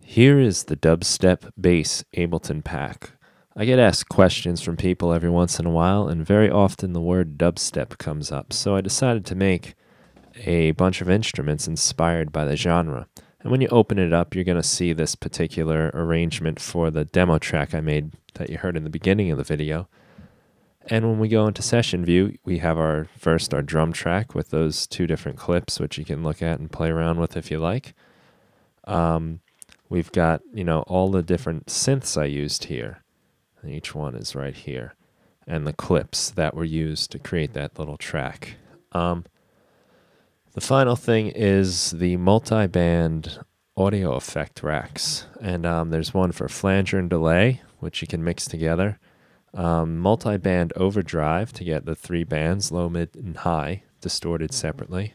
Here is the Dubstep Bass Ableton pack. I get asked questions from people every once in a while, and very often the word dubstep comes up, so I decided to make a bunch of instruments inspired by the genre. And when you open it up, you're going to see this particular arrangement for the demo track I made that you heard in the beginning of the video. And when we go into session view, we have our drum track with those two different clips, which you can look at and play around with if you like. We've got, all the different synths I used here. And each one is right here. And the clips that were used to create that little track. The final thing is the Multiband Audio Effect Racks. And there's one for flanger and delay, which you can mix together. Multiband overdrive to get the 3 bands, low, mid, and high, distorted separately.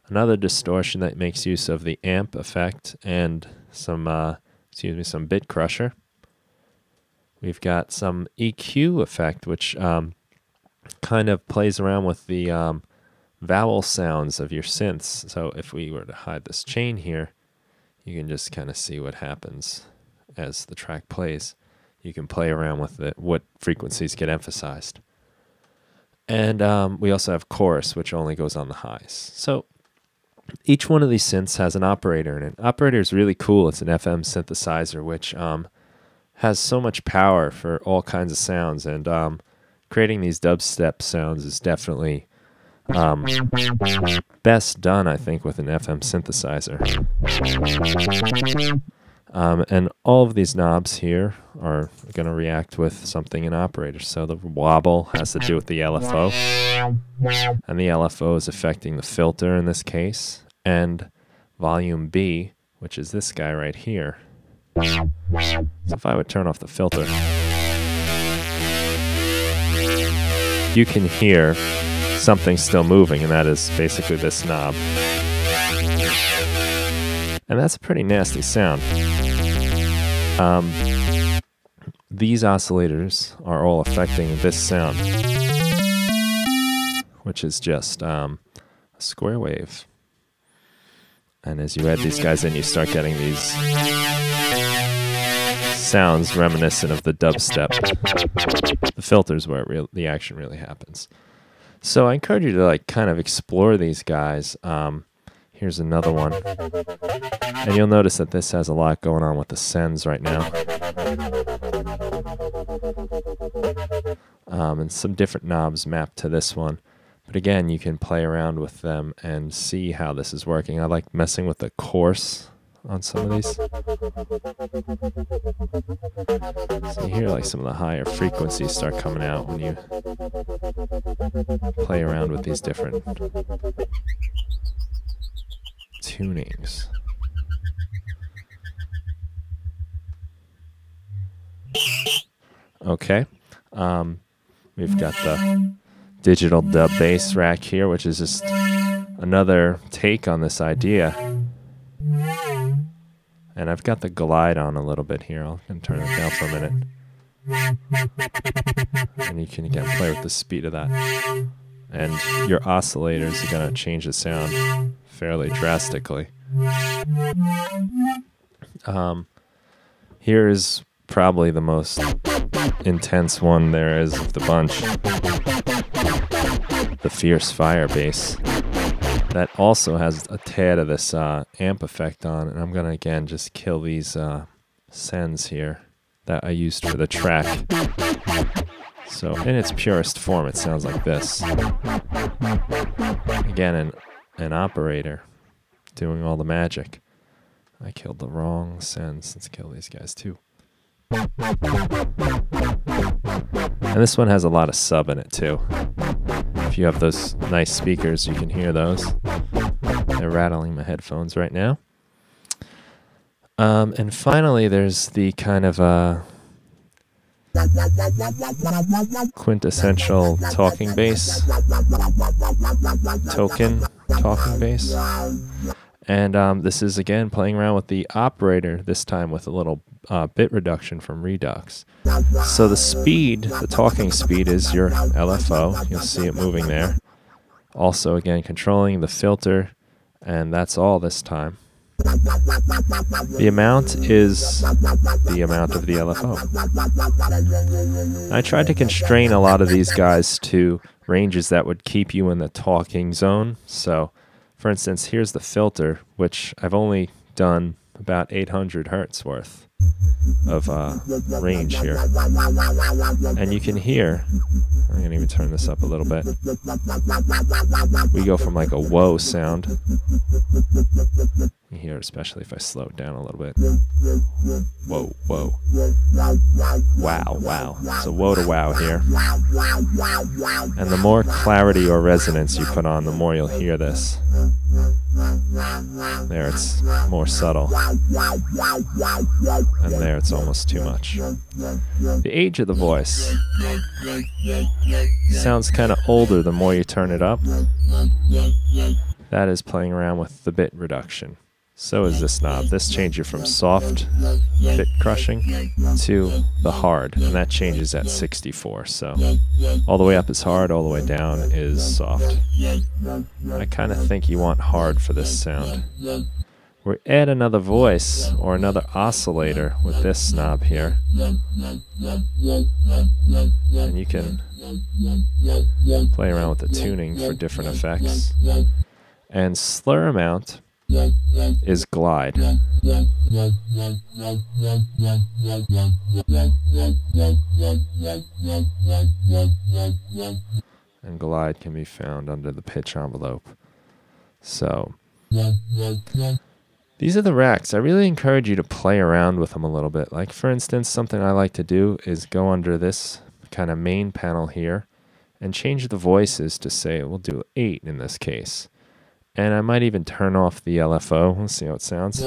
Another distortion that makes use of the amp effect and some bit crusher. We've got some EQ effect, which kind of plays around with the vowel sounds of your synths. So if we were to hide this chain here, you can just kind of see what happens as the track plays. You can play around with it, what frequencies get emphasized. And we also have chorus, which only goes on the highs. So each one of these synths has an operator in it. Operator is really cool. It's an FM synthesizer, which has so much power for all kinds of sounds. And creating these dubstep sounds is definitely best done, I think, with an FM synthesizer. And all of these knobs here are going to react with something in operator. So the wobble has to do with the LFO. And the LFO is affecting the filter in this case. And volume B, which is this guy right here. So if I would turn off the filter, you can hear something still moving, and that is basically this knob. And that's a pretty nasty sound. These oscillators are all affecting this sound, which is just a square wave. And as you add these guys in, you start getting these sounds reminiscent of the dubstep. The filter's where the action really happens. So I encourage you to kind of explore these guys. Here's another one. And you'll notice that this has a lot going on with the sends right now. And some different knobs mapped to this one. But again, you can play around with them and see how this is working. I like messing with the coarse on some of these. So you hear some of the higher frequencies start coming out when you play around with these different tunings. Okay. We've got the digital dub bass rack here, which is just another take on this idea. And I've got the glide on a little bit here. I'll turn it down for a minute. And you can again play with the speed of that. And your oscillators are going to change the sound fairly drastically. Here is probably the most intense one there is of the bunch. The Fierce Fire bass. That also has a tad of this amp effect on, and I'm going to again just kill these sends here that I used for the track. So in its purest form, it sounds like this. Again, an operator doing all the magic. I killed the wrong sends. Let's kill these guys too. And this one has a lot of sub in it too. If you have those nice speakers, you can hear those. They're rattling my headphones right now. And finally, there's the kind of quintessential talking bass, token talking bass. And this is, again, playing around with the operator, this time with a little bit reduction from Redux. So the speed, the talking speed, is your LFO. You'll see it moving there. Also, again, controlling the filter, and that's all this time. The amount is the amount of the LFO. I tried to constrain a lot of these guys to ranges that would keep you in the talking zone. So, for instance, here's the filter, which I've only done about 800 hertz worth of range here. And you can hear, I'm going to even turn this up a little bit. We go from like a whoa sound. You hear it, especially if I slow it down a little bit. Whoa, whoa. Wow, wow. So whoa to wow here. And the more clarity or resonance you put on, the more you'll hear this. There, it's more subtle. And there, it's almost too much. The age of the voice sounds kind of older the more you turn it up. That is playing around with the bit reduction. So is this knob. This changes from soft bit crushing to the hard, and that changes at 64. So all the way up is hard, all the way down is soft. I kind of think you want hard for this sound. We add another voice or another oscillator with this knob here. And you can play around with the tuning for different effects. And slur amount is glide. And glide can be found under the pitch envelope. So these are the racks. I really encourage you to play around with them a little bit. Like, for instance, something I like to do is go under this kind of main panel here and change the voices to, say, we'll do 8 in this case. And I might even turn off the LFO. Let's see how it sounds.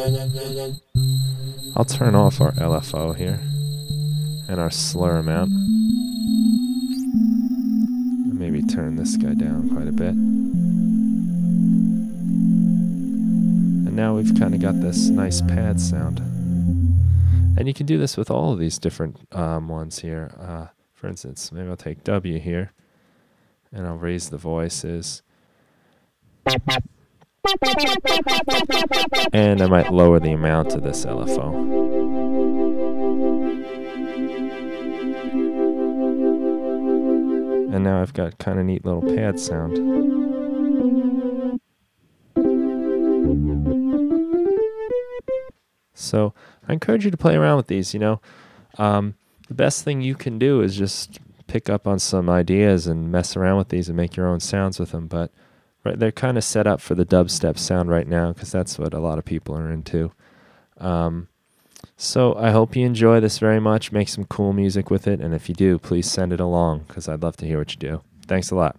I'll turn off our LFO here and our slur amount. Maybe turn this guy down quite a bit. And now we've kind of got this nice pad sound. And you can do this with all of these different ones here. For instance, maybe I'll take W here and I'll raise the voices. And I might lower the amount of this LFO. And now I've got kind of neat little pad sound. So I encourage you to play around with these, you know. The best thing you can do is just pick up on some ideas and mess around with these and make your own sounds with them. But right, they're kind of set up for the dubstep sound right now because that's what a lot of people are into. So I hope you enjoy this very much. Make some cool music with it. And if you do, please send it along because I'd love to hear what you do. Thanks a lot.